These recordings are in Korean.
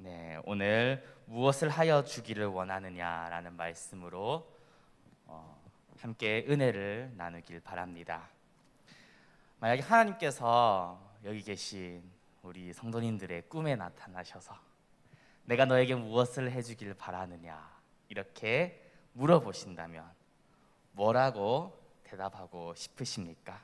네, 오늘 무엇을 하여 주기를 원하느냐라는 말씀으로 함께 은혜를 나누길 바랍니다. 만약에 하나님께서 여기 계신 우리 성도님들의 꿈에 나타나셔서 내가 너에게 무엇을 해주길 바라느냐 이렇게 물어보신다면 뭐라고 대답하고 싶으십니까?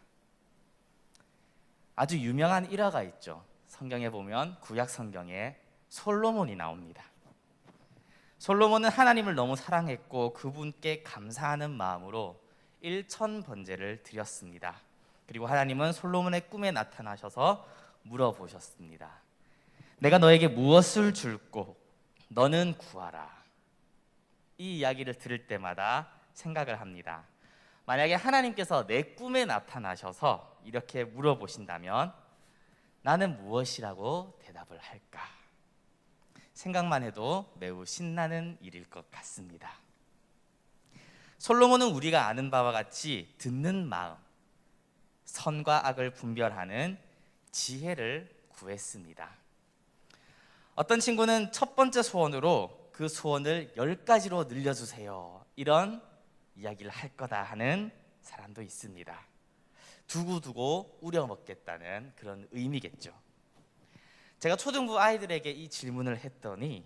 아주 유명한 일화가 있죠. 성경에 보면 구약 성경에 솔로몬이 나옵니다. 솔로몬은 하나님을 너무 사랑했고 그분께 감사하는 마음으로 1,000번제를 드렸습니다. 그리고 하나님은 솔로몬의 꿈에 나타나셔서 물어보셨습니다. 내가 너에게 무엇을 줄고 너는 구하라. 이 이야기를 들을 때마다 생각을 합니다. 만약에 하나님께서 내 꿈에 나타나셔서 이렇게 물어보신다면 나는 무엇이라고 대답을 할까? 생각만 해도 매우 신나는 일일 것 같습니다. 솔로몬은 우리가 아는 바와 같이 듣는 마음, 선과 악을 분별하는 지혜를 구했습니다. 어떤 친구는 첫 번째 소원으로 그 소원을 10가지로 늘려주세요, 이런 이야기를 할 거다 하는 사람도 있습니다. 두고두고 우려먹겠다는 그런 의미겠죠. 제가 초등부 아이들에게 이 질문을 했더니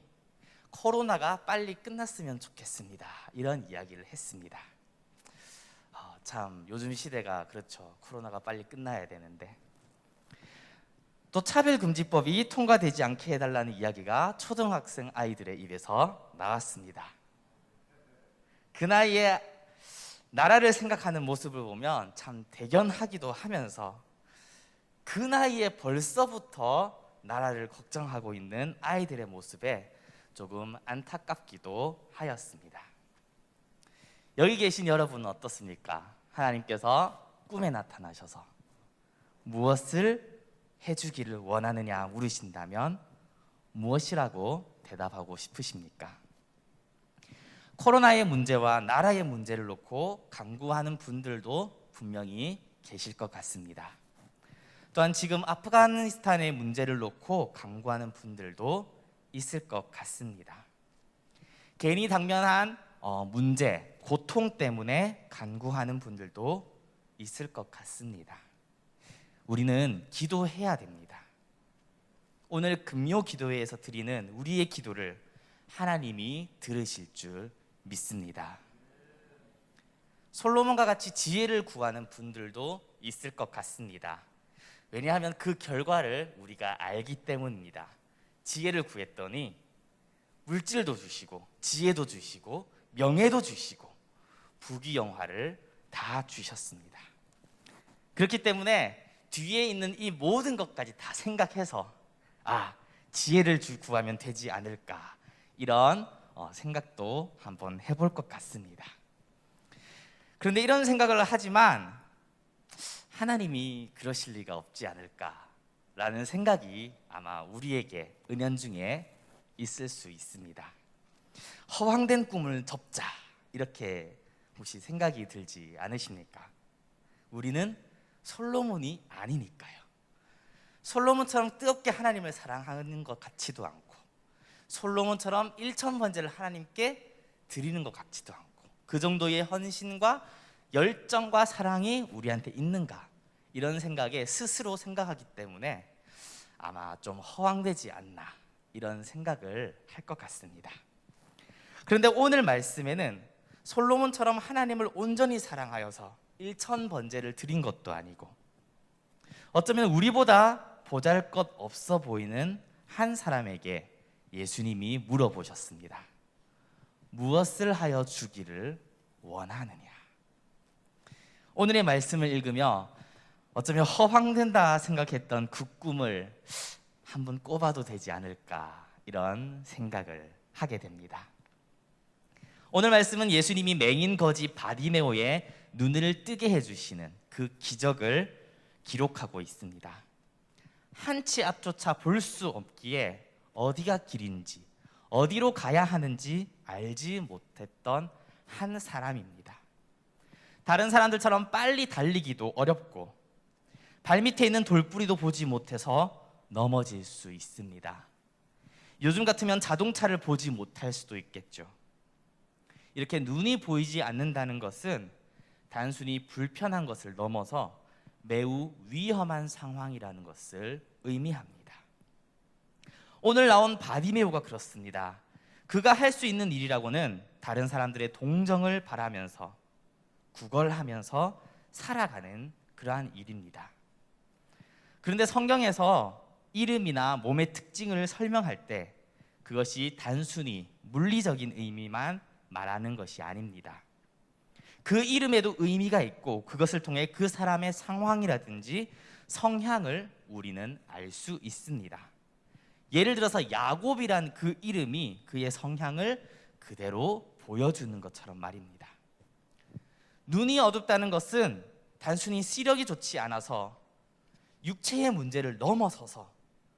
코로나가 빨리 끝났으면 좋겠습니다, 이런 이야기를 했습니다. 참 요즘 시대가 그렇죠. 코로나가 빨리 끝나야 되는데. 또 차별금지법이 통과되지 않게 해달라는 이야기가 초등학생 아이들의 입에서 나왔습니다. 그 나이에 나라를 생각하는 모습을 보면 참 대견하기도 하면서 그 나이에 벌써부터 나라를 걱정하고 있는 아이들의 모습에 조금 안타깝기도 하였습니다. 여기 계신 여러분은 어떻습니까? 하나님께서 꿈에 나타나셔서 무엇을 해주기를 원하느냐 물으신다면 무엇이라고 대답하고 싶으십니까? 코로나의 문제와 나라의 문제를 놓고 간구하는 분들도 분명히 계실 것 같습니다. 또한 지금 아프가니스탄의 문제를 놓고 간구하는 분들도 있을 것 같습니다. 괜히 당면한 문제, 고통 때문에 간구하는 분들도 있을 것 같습니다. 우리는 기도해야 됩니다. 오늘 금요 기도회에서 드리는 우리의 기도를 하나님이 들으실 줄 믿습니다. 솔로몬과 같이 지혜를 구하는 분들도 있을 것 같습니다. 왜냐하면 그 결과를 우리가 알기 때문입니다. 지혜를 구했더니 물질도 주시고 지혜도 주시고 명예도 주시고 부귀영화를 다 주셨습니다. 그렇기 때문에 뒤에 있는 이 모든 것까지 다 생각해서 지혜를 구하면 되지 않을까, 이런 생각도 한번 해볼 것 같습니다. 그런데 이런 생각을 하지만 하나님이 그러실 리가 없지 않을까라는 생각이 아마 우리에게 은연중에 있을 수 있습니다. 허황된 꿈을 접자, 이렇게 혹시 생각이 들지 않으십니까? 우리는 솔로몬이 아니니까요. 솔로몬처럼 뜨겁게 하나님을 사랑하는 것 같지도 않고, 솔로몬처럼 1,000번제를 하나님께 드리는 것 같지도 않고, 그 정도의 헌신과 열정과 사랑이 우리한테 있는가, 이런 생각에 스스로 생각하기 때문에 아마 좀 허황되지 않나, 이런 생각을 할 것 같습니다. 그런데 오늘 말씀에는 솔로몬처럼 하나님을 온전히 사랑하여서 1,000번제를 드린 것도 아니고, 어쩌면 우리보다 보잘것 없어 보이는 한 사람에게 예수님이 물어보셨습니다. 무엇을 하여 주기를 원하느냐? 오늘의 말씀을 읽으며 어쩌면 허황된다 생각했던 그 꿈을 한번 꼽아도 되지 않을까, 이런 생각을 하게 됩니다. 오늘 말씀은 예수님이 맹인 거지 바디메오의 눈을 뜨게 해주시는 그 기적을 기록하고 있습니다. 한 치 앞조차 볼 수 없기에 어디가 길인지, 어디로 가야 하는지 알지 못했던 한 사람입니다. 다른 사람들처럼 빨리 달리기도 어렵고 발밑에 있는 돌뿌리도 보지 못해서 넘어질 수 있습니다. 요즘 같으면 자동차를 보지 못할 수도 있겠죠. 이렇게 눈이 보이지 않는다는 것은 단순히 불편한 것을 넘어서 매우 위험한 상황이라는 것을 의미합니다. 오늘 나온 바디메오가 그렇습니다. 그가 할 수 있는 일이라고는 다른 사람들의 동정을 바라면서 구걸하면서 살아가는 그러한 일입니다. 그런데 성경에서 이름이나 몸의 특징을 설명할 때 그것이 단순히 물리적인 의미만 말하는 것이 아닙니다. 그 이름에도 의미가 있고 그것을 통해 그 사람의 상황이라든지 성향을 우리는 알 수 있습니다. 예를 들어서 야곱이란 그 이름이 그의 성향을 그대로 보여주는 것처럼 말입니다. 눈이 어둡다는 것은 단순히 시력이 좋지 않아서 육체의 문제를 넘어서서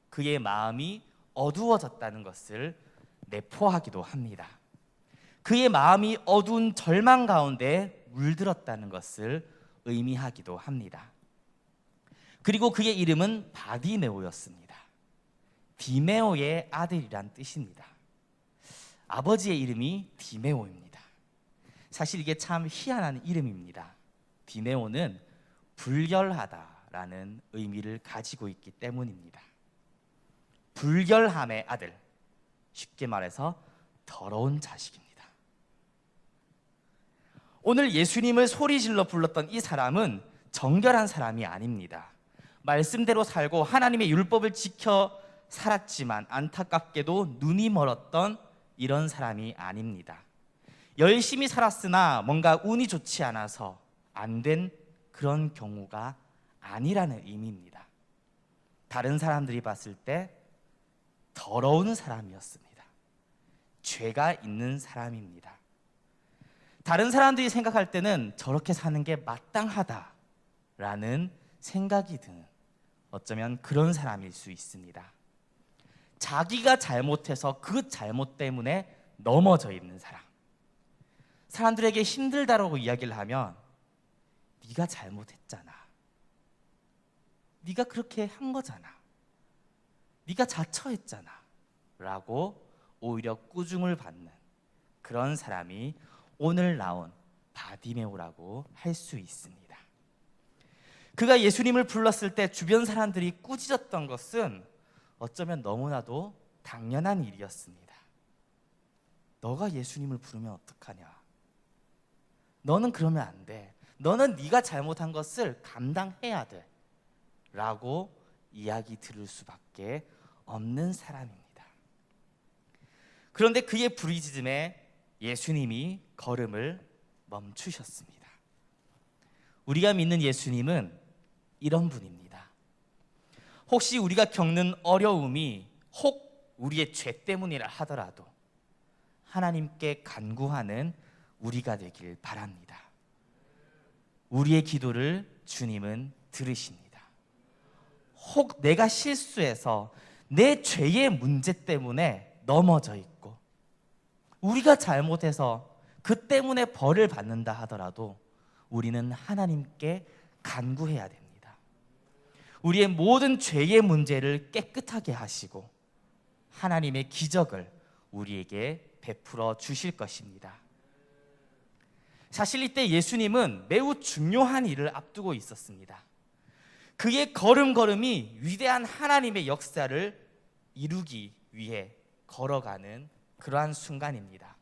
그의 마음이 어두워졌다는 것을 내포하기도 합니다. 그의 마음이 어두운 절망 가운데 물들었다는 것을 의미하기도 합니다. 그리고 그의 이름은 바디메오였습니다. 디메오의 아들이란 뜻입니다. 아버지의 이름이 디메오입니다. 사실 이게 참 희한한 이름입니다. 디메오는 불결하다라는 의미를 가지고 있기 때문입니다. 불결함의 아들, 쉽게 말해서 더러운 자식입니다. 오늘 예수님을 소리질러 불렀던 이 사람은 정결한 사람이 아닙니다. 말씀대로 살고 하나님의 율법을 지켜 살았지만 안타깝게도 눈이 멀었던 이런 사람이 아닙니다. 열심히 살았으나 뭔가 운이 좋지 않아서 안 된 그런 경우가 아니라는 의미입니다. 다른 사람들이 봤을 때 더러운 사람이었습니다. 죄가 있는 사람입니다. 다른 사람들이 생각할 때는 저렇게 사는 게 마땅하다라는 생각이 드는, 어쩌면 그런 사람일 수 있습니다. 자기가 잘못해서 그 잘못 때문에 넘어져 있는 사람. 사람들에게 힘들다라고 이야기를 하면 네가 잘못했잖아. 네가 그렇게 한 거잖아. 네가 자처했잖아. 라고 오히려 꾸중을 받는 그런 사람이 오늘 나온 바디메오라고 할 수 있습니다. 그가 예수님을 불렀을 때 주변 사람들이 꾸짖었던 것은 어쩌면 너무나도 당연한 일이었습니다. 너가 예수님을 부르면 어떡하냐? 너는 그러면 안 돼. 너는 네가 잘못한 것을 감당해야 돼. 라고 이야기 들을 수밖에 없는 사람입니다. 그런데 그의 부르짖음에 예수님이 걸음을 멈추셨습니다. 우리가 믿는 예수님은 이런 분입니다. 혹시 우리가 겪는 어려움이 혹 우리의 죄 때문이라 하더라도 하나님께 간구하는 우리가 되길 바랍니다. 우리의 기도를 주님은 들으십니다. 혹 내가 실수해서 내 죄의 문제 때문에 넘어져 있고 우리가 잘못해서 그 때문에 벌을 받는다 하더라도 우리는 하나님께 간구해야 됩니다. 우리의 모든 죄의 문제를 깨끗하게 하시고 하나님의 기적을 우리에게 베풀어 주실 것입니다. 사실 이때 예수님은 매우 중요한 일을 앞두고 있었습니다. 그의 걸음걸음이 위대한 하나님의 역사를 이루기 위해 걸어가는 그러한 순간입니다.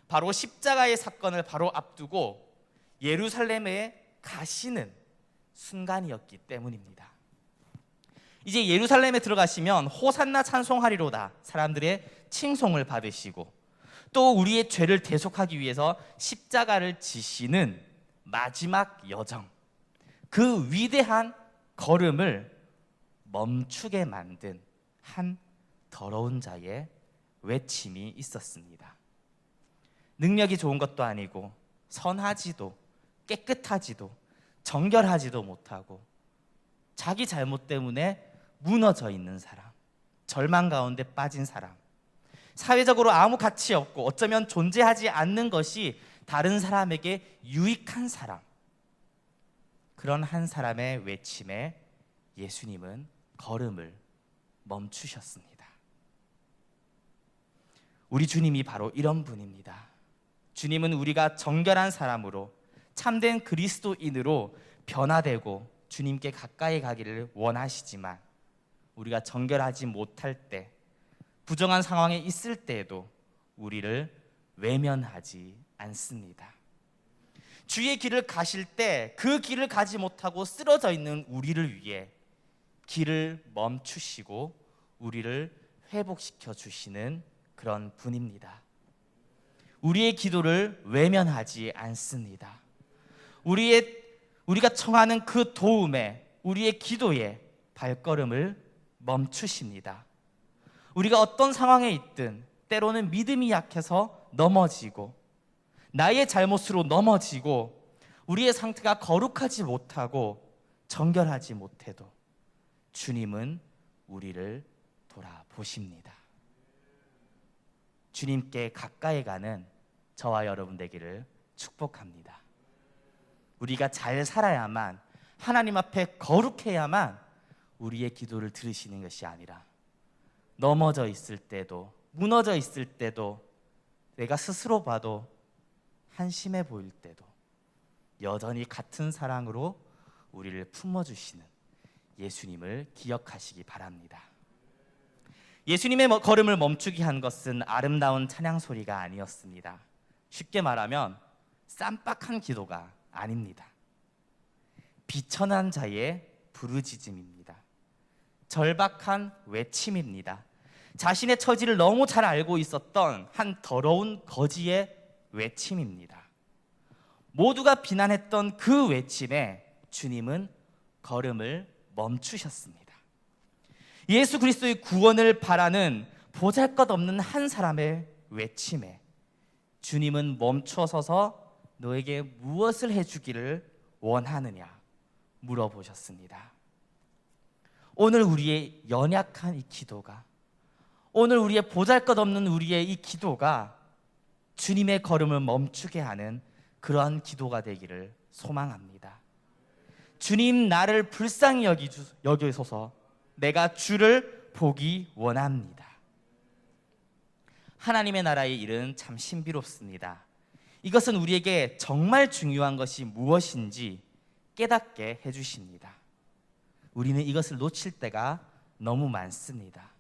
바로 십자가의 사건을 바로 앞두고 예루살렘에 가시는 순간이었기 때문입니다. 이제 예루살렘에 들어가시면 호산나 찬송하리로다 사람들의 칭송을 받으시고 또 우리의 죄를 대속하기 위해서 십자가를 지시는 마지막 여정, 그 위대한 걸음을 멈추게 만든 한 더러운 자의 외침이 있었습니다. 능력이 좋은 것도 아니고 선하지도 깨끗하지도 정결하지도 못하고 자기 잘못 때문에 무너져 있는 사람, 절망 가운데 빠진 사람, 사회적으로 아무 가치 없고 어쩌면 존재하지 않는 것이 다른 사람에게 유익한 사람, 그런 한 사람의 외침에 예수님은 걸음을 멈추셨습니다. 우리 주님이 바로 이런 분입니다. 주님은 우리가 정결한 사람으로 참된 그리스도인으로 변화되고 주님께 가까이 가기를 원하시지만 우리가 정결하지 못할 때, 부정한 상황에 있을 때에도 우리를 외면하지 않습니다. 주의 길을 가실 때 그 길을 가지 못하고 쓰러져 있는 우리를 위해 길을 멈추시고 우리를 회복시켜 주시는 그런 분입니다. 우리의 기도를 외면하지 않습니다. 우리가 청하는 그 도움에, 우리의 기도에 발걸음을 멈추십니다. 우리가 어떤 상황에 있든 때로는 믿음이 약해서 넘어지고 나의 잘못으로 넘어지고 우리의 상태가 거룩하지 못하고 정결하지 못해도 주님은 우리를 돌아보십니다. 주님께 가까이 가는 저와 여러분 되기를 축복합니다. 우리가 잘 살아야만, 하나님 앞에 거룩해야만 우리의 기도를 들으시는 것이 아니라 넘어져 있을 때도, 무너져 있을 때도, 내가 스스로 봐도 한심해 보일 때도 여전히 같은 사랑으로 우리를 품어주시는 예수님을 기억하시기 바랍니다. 예수님의 걸음을 멈추게 한 것은 아름다운 찬양 소리가 아니었습니다. 쉽게 말하면 쌈박한 기도가 아닙니다. 비천한 자의 부르짖음입니다. 절박한 외침입니다. 자신의 처지를 너무 잘 알고 있었던 한 더러운 거지의 외침입니다. 모두가 비난했던 그 외침에 주님은 걸음을 멈추셨습니다. 예수 그리스도의 구원을 바라는 보잘것없는 한 사람의 외침에 주님은 멈춰서서 너에게 무엇을 해주기를 원하느냐 물어보셨습니다. 오늘 우리의 연약한 이 기도가, 오늘 우리의 보잘것없는 우리의 이 기도가 주님의 걸음을 멈추게 하는 그러한 기도가 되기를 소망합니다. 주님, 나를 불쌍히 여기소서. 내가 주를 보기 원합니다. 하나님의 나라의 일은 참 신비롭습니다. 이것은 우리에게 정말 중요한 것이 무엇인지 깨닫게 해주십니다. 우리는 이것을 놓칠 때가 너무 많습니다.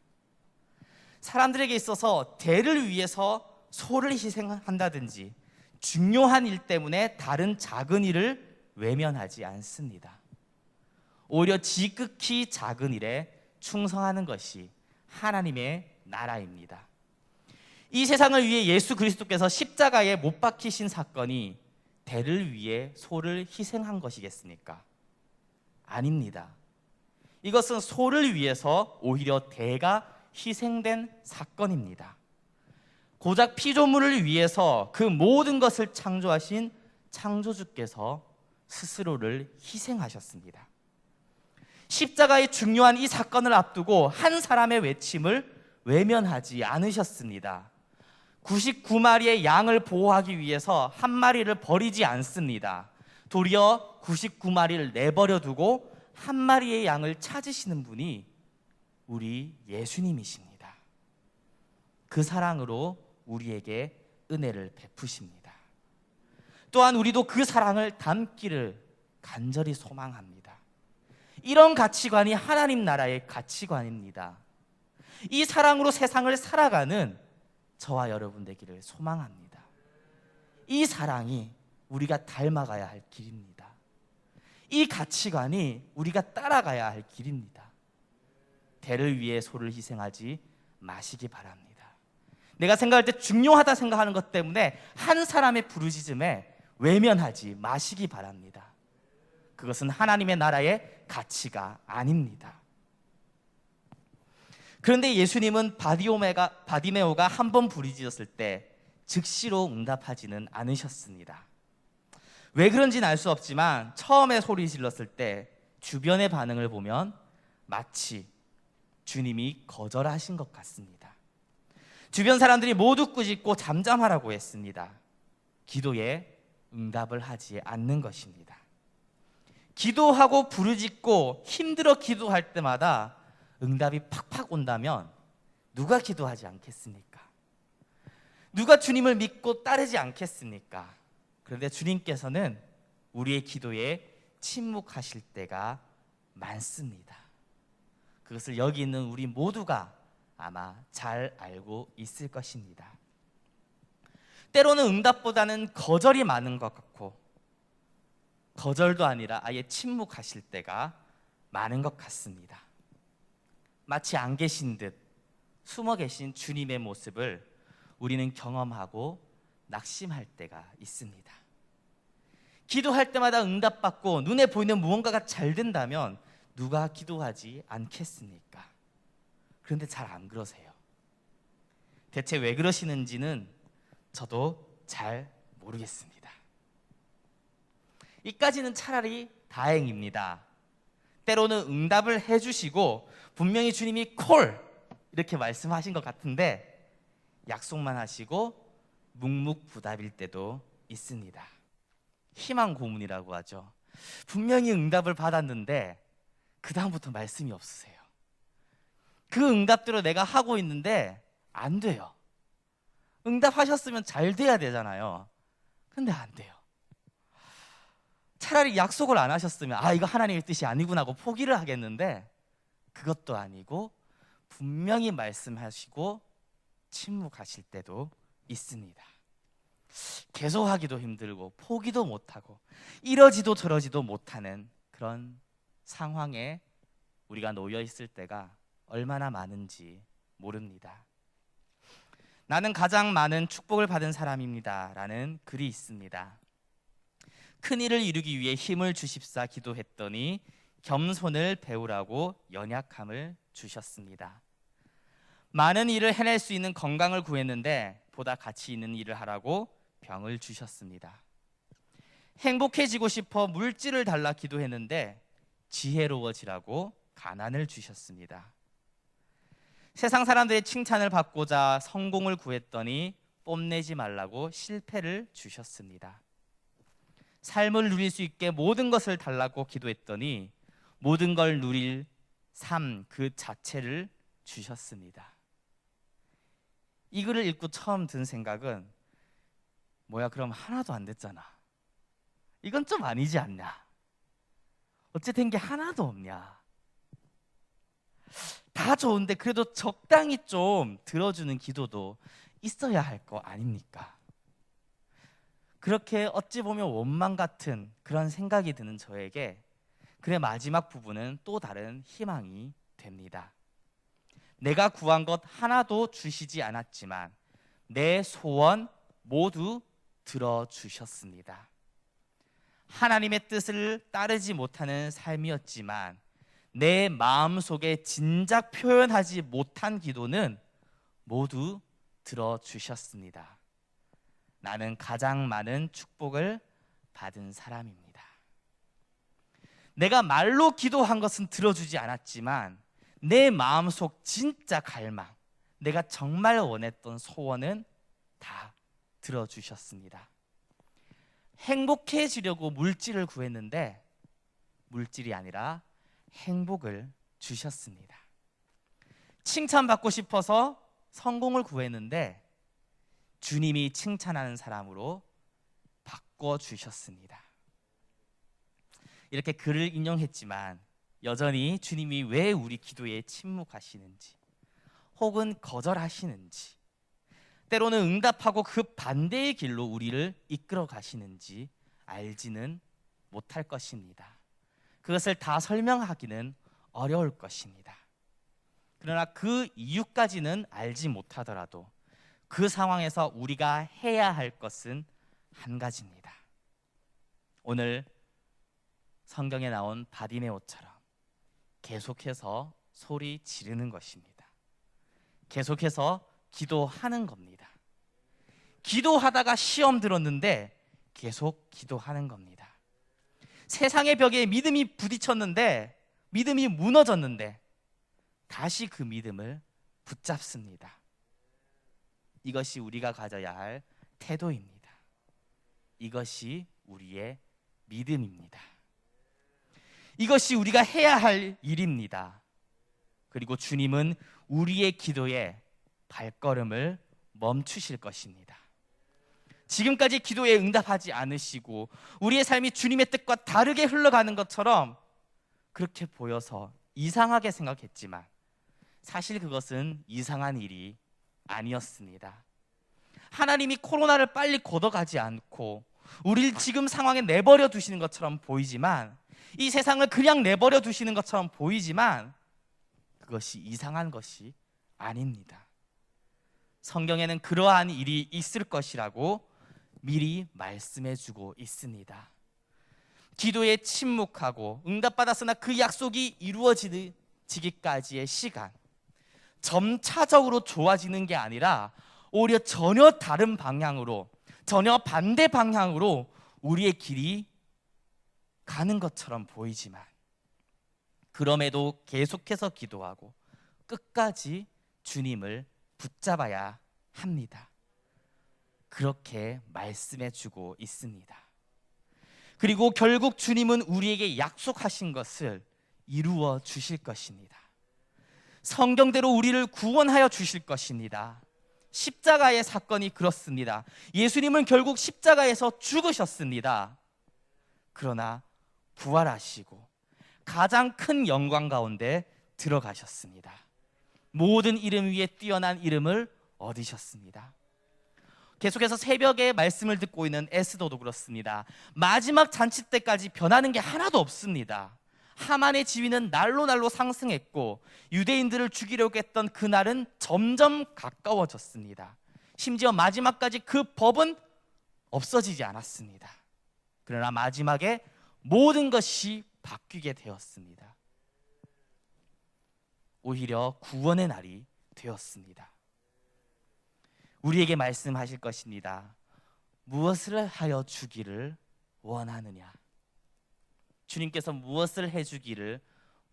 사람들에게 있어서 대를 위해서 소를 희생한다든지 중요한 일 때문에 다른 작은 일을 외면하지 않습니다. 오히려 지극히 작은 일에 충성하는 것이 하나님의 나라입니다. 이 세상을 위해 예수 그리스도께서 십자가에 못 박히신 사건이 대를 위해 소를 희생한 것이겠습니까? 아닙니다. 이것은 소를 위해서 오히려 대가 희생된 사건입니다. 고작 피조물을 위해서 그 모든 것을 창조하신 창조주께서 스스로를 희생하셨습니다. 십자가의 중요한 이 사건을 앞두고 한 사람의 외침을 외면하지 않으셨습니다. 99마리의 양을 보호하기 위해서 한 마리를 버리지 않습니다. 도리어 99마리를 내버려 두고 한 마리의 양을 찾으시는 분이 우리 예수님이십니다. 그 사랑으로 우리에게 은혜를 베푸십니다. 또한 우리도 그 사랑을 담기를 간절히 소망합니다. 이런 가치관이 하나님 나라의 가치관입니다. 이 사랑으로 세상을 살아가는 저와 여러분 되기를 소망합니다. 이 사랑이 우리가 닮아가야 할 길입니다. 이 가치관이 우리가 따라가야 할 길입니다. 대를 위해 소를 희생하지 마시기 바랍니다. 내가 생각할 때 중요하다 생각하는 것 때문에 한 사람의 부르짖음에 외면하지 마시기 바랍니다. 그것은 하나님의 나라의 가치가 아닙니다. 그런데 예수님은 바디메오가 한 번 부르짖었을 때 즉시로 응답하지는 않으셨습니다. 왜 그런지는 알 수 없지만 처음에 소리 질렀을 때 주변의 반응을 보면 마치 주님이 거절하신 것 같습니다. 주변 사람들이 모두 꾸짖고 잠잠하라고 했습니다. 기도에 응답을 하지 않는 것입니다. 기도하고 부르짖고 힘들어 기도할 때마다 응답이 팍팍 온다면 누가 기도하지 않겠습니까? 누가 주님을 믿고 따르지 않겠습니까? 그런데 주님께서는 우리의 기도에 침묵하실 때가 많습니다. 그것을 여기 있는 우리 모두가 아마 잘 알고 있을 것입니다. 때로는 응답보다는 거절이 많은 것 같고, 거절도 아니라 아예 침묵하실 때가 많은 것 같습니다. 마치 안 계신 듯 숨어 계신 주님의 모습을 우리는 경험하고 낙심할 때가 있습니다. 기도할 때마다 응답받고 눈에 보이는 무언가가 잘 된다면 누가 기도하지 않겠습니까? 그런데 잘 안 그러세요. 대체 왜 그러시는지는 저도 잘 모르겠습니다. 이까지는 차라리 다행입니다. 때로는 응답을 해주시고 분명히 주님이 콜! 이렇게 말씀하신 것 같은데 약속만 하시고 묵묵부답일 때도 있습니다. 희망 고문이라고 하죠. 분명히 응답을 받았는데 그 다음부터 말씀이 없으세요. 그 응답대로 내가 하고 있는데 안 돼요. 응답하셨으면 잘 돼야 되잖아요. 근데 안 돼요. 차라리 약속을 안 하셨으면 이거 하나님의 뜻이 아니구나 하고 포기를 하겠는데 그것도 아니고 분명히 말씀하시고 침묵하실 때도 있습니다. 계속하기도 힘들고 포기도 못하고 이러지도 저러지도 못하는 그런 상황에 우리가 놓여 있을 때가 얼마나 많은지 모릅니다. 나는 가장 많은 축복을 받은 사람입니다 라는 글이 있습니다. 큰 일을 이루기 위해 힘을 주십사 기도했더니 겸손을 배우라고 연약함을 주셨습니다. 많은 일을 해낼 수 있는 건강을 구했는데 보다 가치 있는 일을 하라고 병을 주셨습니다. 행복해지고 싶어 물질을 달라 기도했는데 지혜로워지라고 가난을 주셨습니다. 세상 사람들의 칭찬을 받고자 성공을 구했더니 뽐내지 말라고 실패를 주셨습니다. 삶을 누릴 수 있게 모든 것을 달라고 기도했더니 모든 걸 누릴 삶 그 자체를 주셨습니다. 이 글을 읽고 처음 든 생각은 뭐야, 그럼 하나도 안 됐잖아. 이건 좀 아니지 않냐? 어째 된 게 하나도 없냐? 다 좋은데 그래도 적당히 좀 들어주는 기도도 있어야 할 거 아닙니까? 그렇게 어찌 보면 원망 같은 그런 생각이 드는 저에게 글의 마지막 부분은 또 다른 희망이 됩니다. 내가 구한 것 하나도 주시지 않았지만 내 소원 모두 들어주셨습니다. 하나님의 뜻을 따르지 못하는 삶이었지만 내 마음속에 진작 표현하지 못한 기도는 모두 들어주셨습니다. 나는 가장 많은 축복을 받은 사람입니다. 내가 말로 기도한 것은 들어주지 않았지만 내 마음속 진짜 갈망, 내가 정말 원했던 소원은 다 들어주셨습니다. 행복해지려고 물질을 구했는데 물질이 아니라 행복을 주셨습니다. 칭찬받고 싶어서 성공을 구했는데 주님이 칭찬하는 사람으로 바꿔주셨습니다. 이렇게 글을 인용했지만 여전히 주님이 왜 우리 기도에 침묵하시는지 혹은 거절하시는지 때로는 응답하고 그 반대의 길로 우리를 이끌어 가시는지 알지는 못할 것입니다. 그것을 다 설명하기는 어려울 것입니다. 그러나 그 이유까지는 알지 못하더라도 그 상황에서 우리가 해야 할 것은 한 가지입니다. 오늘 성경에 나온 바디메오처럼 계속해서 소리 지르는 것입니다. 계속해서 기도하는 겁니다. 기도하다가 시험 들었는데 계속 기도하는 겁니다. 세상의 벽에 믿음이 부딪혔는데 믿음이 무너졌는데 다시 그 믿음을 붙잡습니다. 이것이 우리가 가져야 할 태도입니다. 이것이 우리의 믿음입니다. 이것이 우리가 해야 할 일입니다. 그리고 주님은 우리의 기도에 발걸음을 멈추실 것입니다. 지금까지 기도에 응답하지 않으시고 우리의 삶이 주님의 뜻과 다르게 흘러가는 것처럼 그렇게 보여서 이상하게 생각했지만 사실 그것은 이상한 일이 아니었습니다. 하나님이 코로나를 빨리 걷어가지 않고 우리를 지금 상황에 내버려 두시는 것처럼 보이지만, 이 세상을 그냥 내버려 두시는 것처럼 보이지만 그것이 이상한 것이 아닙니다. 성경에는 그러한 일이 있을 것이라고 미리 말씀해 주고 있습니다. 기도에 침묵하고 응답받았으나 그 약속이 이루어지기까지의 시간, 점차적으로 좋아지는 게 아니라 오히려 전혀 다른 방향으로, 전혀 반대 방향으로 우리의 길이 가는 것처럼 보이지만 그럼에도 계속해서 기도하고 끝까지 주님을 붙잡아야 합니다. 그렇게 말씀해 주고 있습니다. 그리고 결국 주님은 우리에게 약속하신 것을 이루어 주실 것입니다. 성경대로 우리를 구원하여 주실 것입니다. 십자가의 사건이 그렇습니다. 예수님은 결국 십자가에서 죽으셨습니다. 그러나 부활하시고 가장 큰 영광 가운데 들어가셨습니다. 모든 이름 위에 뛰어난 이름을 얻으셨습니다. 계속해서 새벽에 말씀을 듣고 있는 에스더도 그렇습니다. 마지막 잔치 때까지 변하는 게 하나도 없습니다. 하만의 지위는 날로 상승했고 유대인들을 죽이려고 했던 그날은 점점 가까워졌습니다. 심지어 마지막까지 그 법은 없어지지 않았습니다. 그러나 마지막에 모든 것이 바뀌게 되었습니다. 오히려 구원의 날이 되었습니다. 우리에게 말씀하실 것입니다. 무엇을 하여 주기를 원하느냐? 주님께서 무엇을 해주기를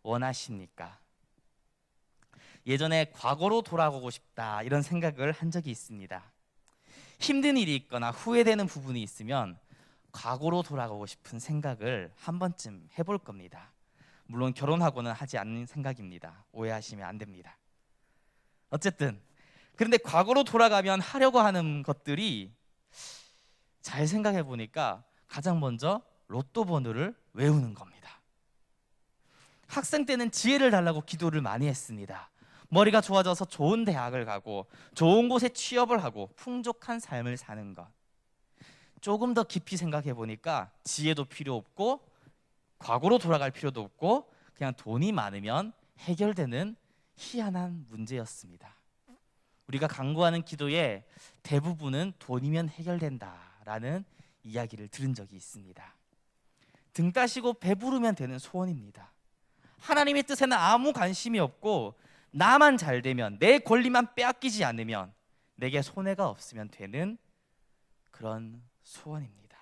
원하십니까? 예전에 과거로 돌아가고 싶다 이런 생각을 한 적이 있습니다. 힘든 일이 있거나 후회되는 부분이 있으면 과거로 돌아가고 싶은 생각을 한 번쯤 해볼 겁니다. 물론 결혼하고는 하지 않는 생각입니다. 오해하시면 안 됩니다. 어쨌든 그런데 과거로 돌아가면 하려고 하는 것들이 잘 생각해 보니까 가장 먼저 로또 번호를 외우는 겁니다. 학생 때는 지혜를 달라고 기도를 많이 했습니다. 머리가 좋아져서 좋은 대학을 가고 좋은 곳에 취업을 하고 풍족한 삶을 사는 것. 조금 더 깊이 생각해 보니까 지혜도 필요 없고 과거로 돌아갈 필요도 없고 그냥 돈이 많으면 해결되는 희한한 문제였습니다. 우리가 간구하는 기도의 대부분은 돈이면 해결된다라는 이야기를 들은 적이 있습니다. 등 따시고 배부르면 되는 소원입니다. 하나님의 뜻에는 아무 관심이 없고 나만 잘 되면, 내 권리만 빼앗기지 않으면, 내게 손해가 없으면 되는 그런 소원입니다.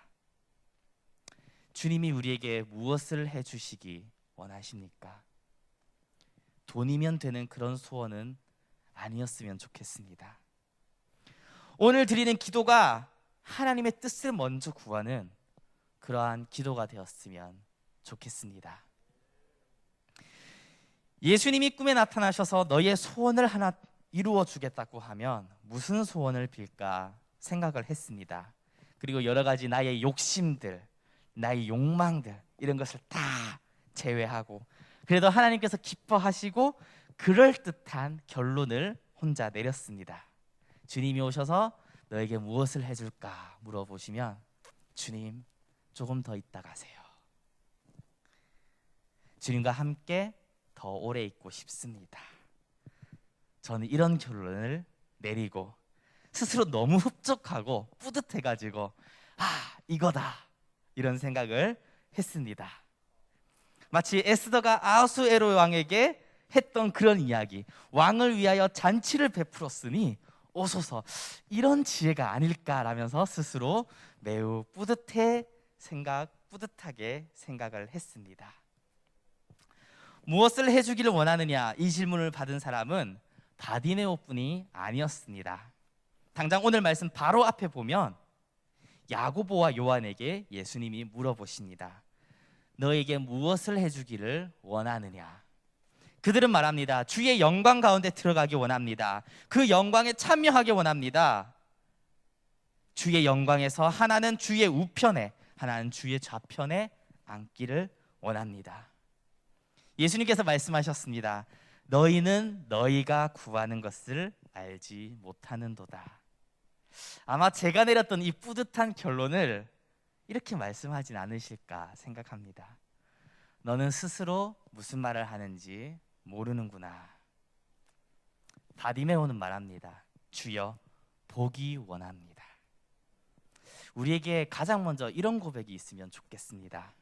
주님이 우리에게 무엇을 해주시기 원하십니까? 돈이면 되는 그런 소원은 아니었으면 좋겠습니다. 오늘 드리는 기도가 하나님의 뜻을 먼저 구하는 그러한 기도가 되었으면 좋겠습니다. 예수님이 꿈에 나타나셔서 너의 소원을 하나 이루어 주겠다고 하면 무슨 소원을 빌까 생각을 했습니다. 그리고 여러 가지 나의 욕심들, 나의 욕망들 이런 것을 다 제외하고 그래도 하나님께서 기뻐하시고 그럴듯한 결론을 혼자 내렸습니다. 주님이 오셔서 너에게 무엇을 해줄까 물어보시면 주님 조금 더 있다 가세요. 주님과 함께 더 오래 있고 싶습니다. 저는 이런 결론을 내리고 스스로 너무 흡족하고 뿌듯해가지고 이거다 이런 생각을 했습니다. 마치 에스더가 아하수에로 왕에게 했던 그런 이야기, 왕을 위하여 잔치를 베풀었으니 오소서 이런 지혜가 아닐까라면서 스스로 매우 뿌듯하게 생각을 했습니다. 무엇을 해주기를 원하느냐 이 질문을 받은 사람은 바디메오뿐이 아니었습니다. 당장 오늘 말씀 바로 앞에 보면 야고보와 요한에게 예수님이 물어보십니다. 너에게 무엇을 해주기를 원하느냐? 그들은 말합니다. 주의 영광 가운데 들어가기 원합니다. 그 영광에 참여하기 원합니다. 주의 영광에서 하나는 주의 우편에, 하나는 주의 좌편에 앉기를 원합니다. 예수님께서 말씀하셨습니다. 너희는 너희가 구하는 것을 알지 못하는도다. 아마 제가 내렸던 이 뿌듯한 결론을 이렇게 말씀하진 않으실까 생각합니다. 너는 스스로 무슨 말을 하는지 모르는구나. 바디메오는 말합니다. 주여, 보기 원합니다. 우리에게 가장 먼저 이런 고백이 있으면 좋겠습니다.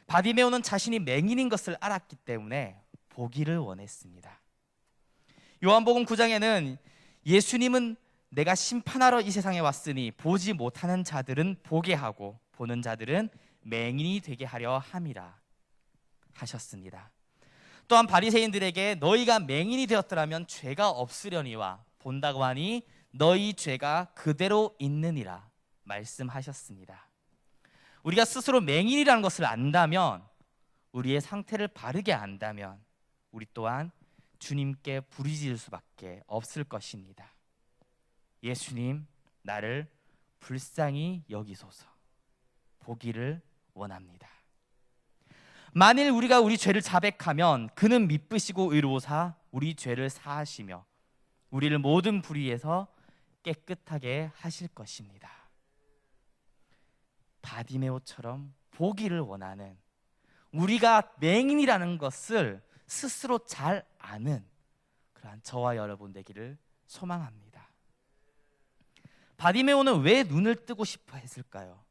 바디메오는 자신이 맹인인 것을 알았기 때문에 보기를 원했습니다. 요한복음 9장에는 예수님은 내가 심판하러 이 세상에 왔으니 보지 못하는 자들은 보게 하고 보는 자들은 맹인이 되게 하려 함이라 하셨습니다. 또한 바리새인들에게 너희가 맹인이 되었더라면 죄가 없으려니와 본다고 하니 너희 죄가 그대로 있느니라 말씀하셨습니다. 우리가 스스로 맹인이라는 것을 안다면, 우리의 상태를 바르게 안다면 우리 또한 주님께 부르짖을 수밖에 없을 것입니다. 예수님, 나를 불쌍히 여기소서. 보기를 원합니다. 만일 우리가 우리 죄를 자백하면 그는 미쁘시고 의로우사 우리 죄를 사하시며 우리를 모든 불의에서 깨끗하게 하실 것입니다. 바디메오처럼 보기를 원하는, 우리가 맹인이라는 것을 스스로 잘 아는 그러한 저와 여러분 되기를 소망합니다. 바디메오는 왜 눈을 뜨고 싶어 했을까요?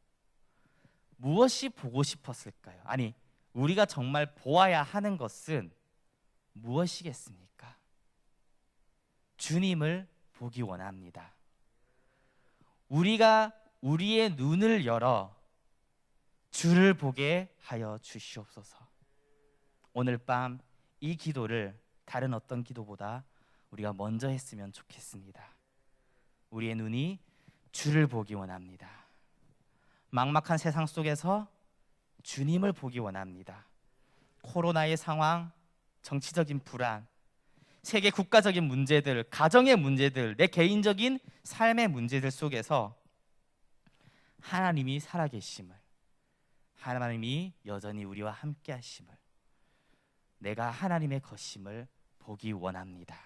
무엇이 보고 싶었을까요? 아니, 우리가 정말 보아야 하는 것은 무엇이겠습니까? 주님을 보기 원합니다. 우리가 우리의 눈을 열어 주를 보게 하여 주시옵소서. 오늘 밤 이 기도를 다른 어떤 기도보다 우리가 먼저 했으면 좋겠습니다. 우리의 눈이 주를 보기 원합니다. 막막한 세상 속에서 주님을 보기 원합니다. 코로나의 상황, 정치적인 불안, 세계 국가적인 문제들, 가정의 문제들, 내 개인적인 삶의 문제들 속에서 하나님이 살아계심을, 하나님이 여전히 우리와 함께 하심을, 내가 하나님의 것임을 보기 원합니다.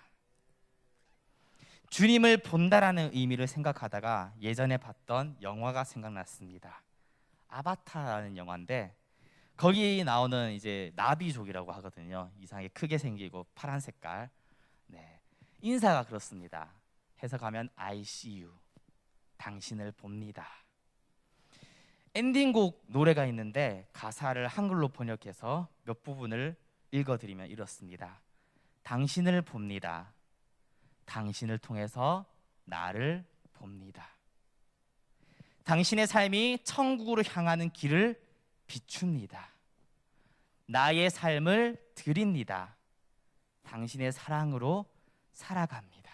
주님을 본다라는 의미를 생각하다가 예전에 봤던 영화가 생각났습니다. 아바타라는 영화인데 거기 나오는 이제 나비족이라고 하거든요. 이상하게 크게 생기고 파란 색깔. 네. 인사가 그렇습니다. 해석하면 I see you. 당신을 봅니다. 엔딩곡 노래가 있는데 가사를 한글로 번역해서 몇 부분을 읽어드리면 이렇습니다. 당신을 봅니다. 당신을 통해서 나를 봅니다. 당신의 삶이 천국으로 향하는 길을 비춥니다. 나의 삶을 드립니다. 당신의 사랑으로 살아갑니다.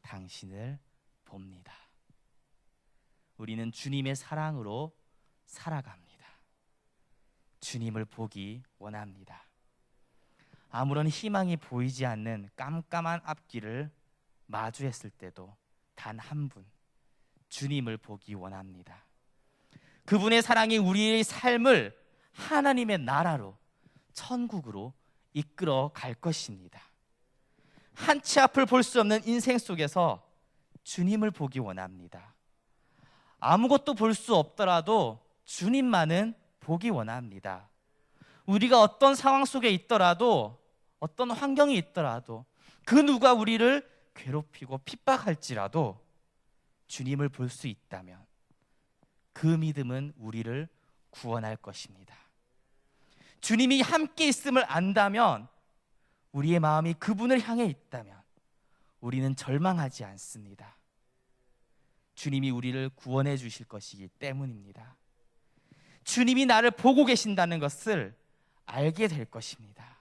당신을 봅니다. 우리는 주님의 사랑으로 살아갑니다. 주님을 보기 원합니다. 아무런 희망이 보이지 않는 깜깜한 앞길을 마주했을 때도 단 한 분, 주님을 보기 원합니다. 그분의 사랑이 우리의 삶을 하나님의 나라로, 천국으로 이끌어 갈 것입니다. 한 치 앞을 볼 수 없는 인생 속에서 주님을 보기 원합니다. 아무것도 볼 수 없더라도 주님만은 보기 원합니다. 우리가 어떤 상황 속에 있더라도, 어떤 환경이 있더라도, 그 누가 우리를 괴롭히고 핍박할지라도 주님을 볼 수 있다면 그 믿음은 우리를 구원할 것입니다. 주님이 함께 있음을 안다면, 우리의 마음이 그분을 향해 있다면 우리는 절망하지 않습니다. 주님이 우리를 구원해 주실 것이기 때문입니다. 주님이 나를 보고 계신다는 것을 알게 될 것입니다.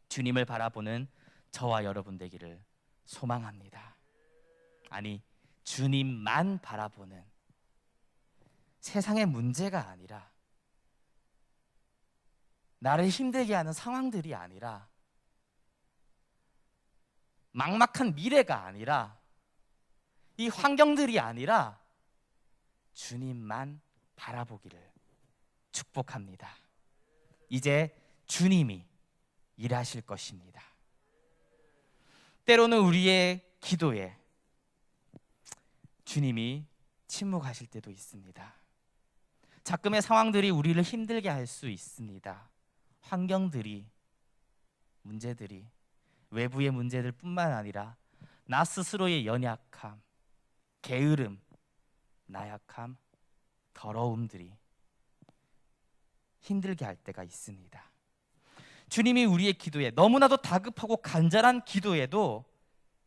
주님을 바라보는 저와 여러분 되기를 소망합니다. 아니, 주님만 바라보는, 세상의 문제가 아니라 나를 힘들게 하는 상황들이 아니라, 막막한 미래가 아니라, 이 환경들이 아니라 주님만 바라보기를 축복합니다. 이제 주님이 일하실 것입니다. 때로는 우리의 기도에 주님이 침묵하실 때도 있습니다. 자금의 상황들이 우리를 힘들게 할 수 있습니다. 환경들이, 문제들이, 외부의 문제들 뿐만 아니라 나 스스로의 연약함, 게으름, 나약함, 더러움들이 힘들게 할 때가 있습니다. 주님이 우리의 기도에, 너무나도 다급하고 간절한 기도에도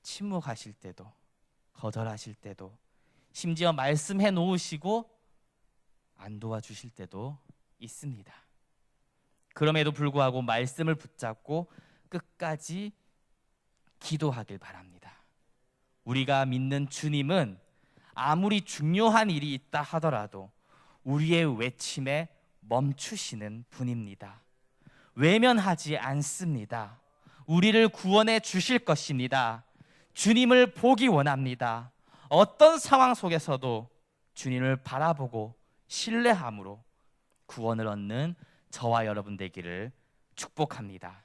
침묵하실 때도, 거절하실 때도, 심지어 말씀해 놓으시고 안 도와주실 때도 있습니다. 그럼에도 불구하고 말씀을 붙잡고 끝까지 기도하길 바랍니다. 우리가 믿는 주님은 아무리 중요한 일이 있다 하더라도 우리의 외침에 멈추시는 분입니다. 외면하지 않습니다. 우리를 구원해 주실 것입니다. 주님을 보기 원합니다. 어떤 상황 속에서도 주님을 바라보고 신뢰함으로 구원을 얻는 저와 여러분 되기를 축복합니다.